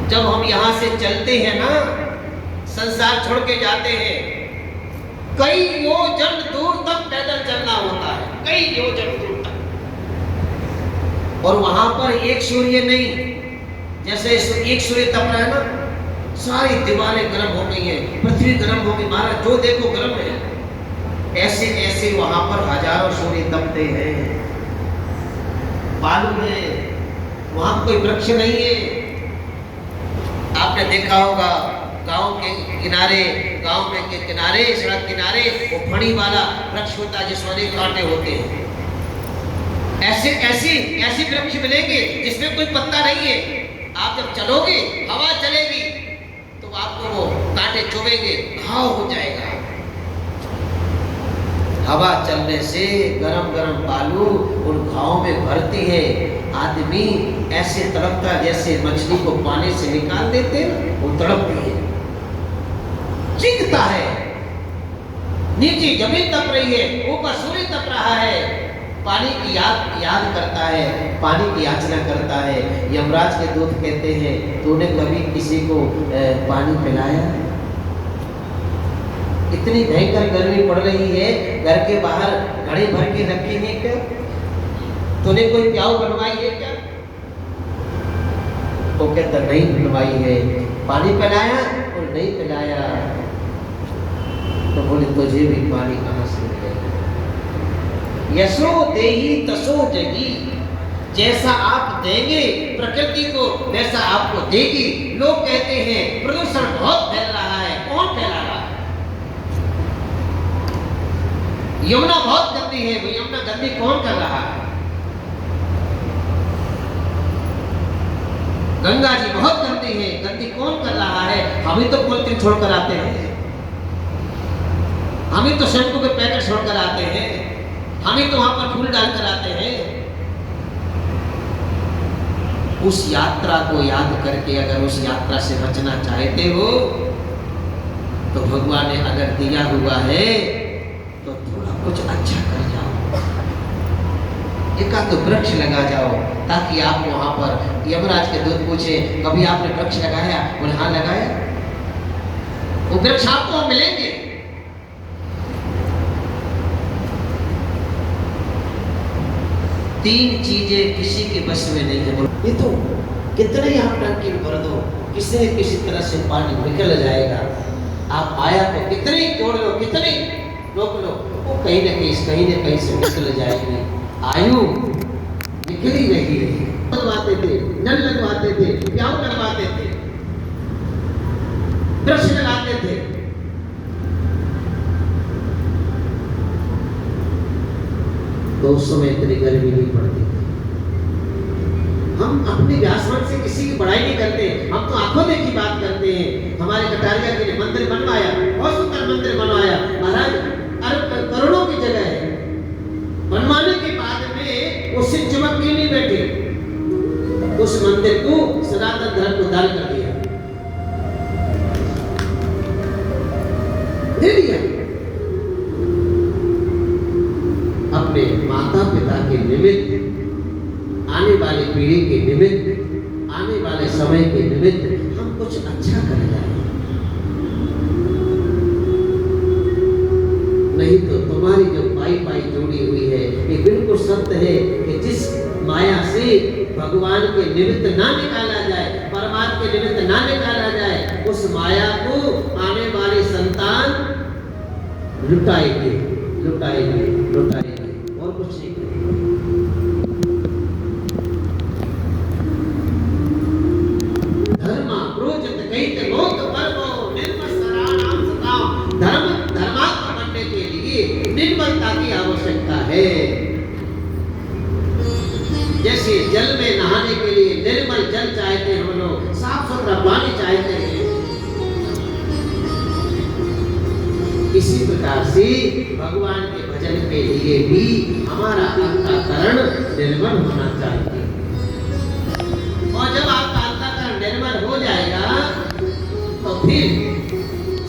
जब हम यहाँ से चलते हैं ना, संसार छोड़ के जाते हैं, कई योजन दूर तक पैदल चलना होता है, कई योजन दूर तक। और वहां पर एक सूर्य नहीं, जैसे एक सूर्य तप रहा है ना, सारी दीवारें गर्म हो गई हैं, पृथ्वी गर्म हो गई, महाराज जो देखो गर्म है। ऐसे ऐसे वहां पर हजारों सूर्य तपते हैं। बालू है, वहां कोई वृक्ष नहीं है। आपने देखा होगा गांव के किनारे, गांव में के किनारे, सड़क किनारे वो फणी वाला वृक्ष होता है जिसमें अनेक कांटे होते हैं। ऐसे ऐसी वृक्ष मिलेंगे जिसमें कोई पत्ता नहीं है। आप जब चलोगे, हवा चलेगी तो आपको वो कांटे चुभेंगे, घाव हो जाएगा। हवा चलने से गरम गरम बालू उन घावों में भरती है। आदमी ऐसे तड़पता जैसे मछली को पानी से निकाल देते हैं, वो तड़पती है, चीखता है। नीचे जमीन तप रही है, ऊपर सूर्य तप रहा है। पानी की याद करता है, पानी की याचना करता है। यमराज के दूत कहते हैं, तूने कभी किसी को पानी पिलाया? इतनी भयंकर गर्मी पड़ रही है, घर के बाहर घड़े भर के रखे हैं क्या? तूने कोई प्याऊ बनवाई है क्या? तो कहता नहीं बनवाई है। पानी पिलाया और नहीं पिलाया? तो बोले तुझे भी पानी कहाँ से मिलेगा? यशो देही तसो जगी, जैसा आप देंगे प्रकृति को वैसा आपको देगी। लोग कहते हैं प्रदूषण बहुत फैल रहा है, कौन फैला रहा है? यमुना बहुत गंदी है, वो यमुना गंदी कौन कर रहा है? गंगा जी बहुत गंदी है, गंदी कौन कर रहा है? हम ही तो पॉलिथीन छोड़कर आते हैं, हम ही तो शैम्पू के पैकेट छोड़कर आते हैं, हम ही तो वहां पर फूल डालकर आते हैं। उस यात्रा को याद करके अगर उस यात्रा से बचना चाहते हो तो भगवान ने अगर दिया हुआ है तो थोड़ा कुछ अच्छा कर जाओ, एकाध वृक्ष लगा जाओ, ताकि आप वहां पर यमराज के दूत पूछे कभी आपने वृक्ष लगाया? बोले हाँ लगाया। वो वृक्ष आपको मिलेंगे। तीन चीजें किसी के बस में नहीं है। ये तो कितने ही आप टंकी भर दो, किसी न किसी तरह से पानी निकल जाएगा। आप माया को कितने ही तोड़ लो, कितने रोक लो, वो कहीं न कहीं से निकल जाएगी। आयु निकली नहीं रही। लगवाते थे, नल लगवाते थे, प्याऊ लगवाते थे, वृक्ष लगाते थे। तो उस समय इतनी गर्मी नहीं पड़ती थी। हम अपने व्यासवन से किसी की बड़ाई नहीं करते, हम तो आंखों देखी बात करते हैं। हमारे कटारिया के लिए मंदिर बनवाया, बहुत सुंदर मंदिर बनवाया, महाराज करोड़ों की जगह है। बनवाने के बाद में उससे चमक के नहीं बैठे, उस मंदिर को सनातन धर्म को दान कर दिया, दे दिया। अपने माता पिता के निमित्त, आने वाली पीढ़ी के निमित्त, आने वाले समय के निमित्त हम कुछ अच्छा कर जाए। नहीं तो तुम्हारी जो पाई जोड़ी हुई है, ये बिल्कुल सत्य है कि जिस माया से भगवान के निमित्त ना निकाला जाए, परमात्मा के निमित्त ना निकाला जाए, उस माया को आने वाली संतान लुटाएगी, लुटाएगी, लुटाएगी, और कुछ नहीं करेगी। धर्मा प्रोजत कहित लोक पर्वो निर्मत्सराणाम सताम। धर्मात्मा बनने के लिए निर्मलता की आवश्यकता है। जैसे जल में नहाने के लिए निर्मल जल चाहते हैं हम लोग, साफ सुथरा पानी चाहते हैं, इसी प्रकार से भगवान के भजन के लिए भी हमारा अंतःकरण निर्मल होना चाहिए। और जब आपका अंतःकरण निर्मल हो जाएगा तो फिर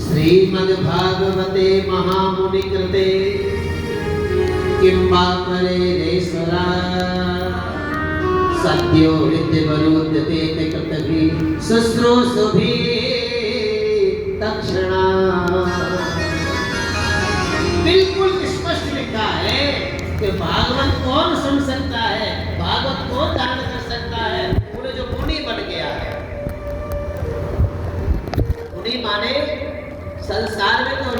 श्रीमद्भागवते महामुनि कृते किं वा परेरेश्वरा सत्यो विद्यवरुद्यते कृतभि शुश्रूषुभि तक्षणा। बिल्कुल स्पष्ट लिखा है कि भागवत कौन सुन सकता है, भागवत कौन धारण कर सकता है, उन्हें जो मुनि बन गया है। मुनि माने संसार में तो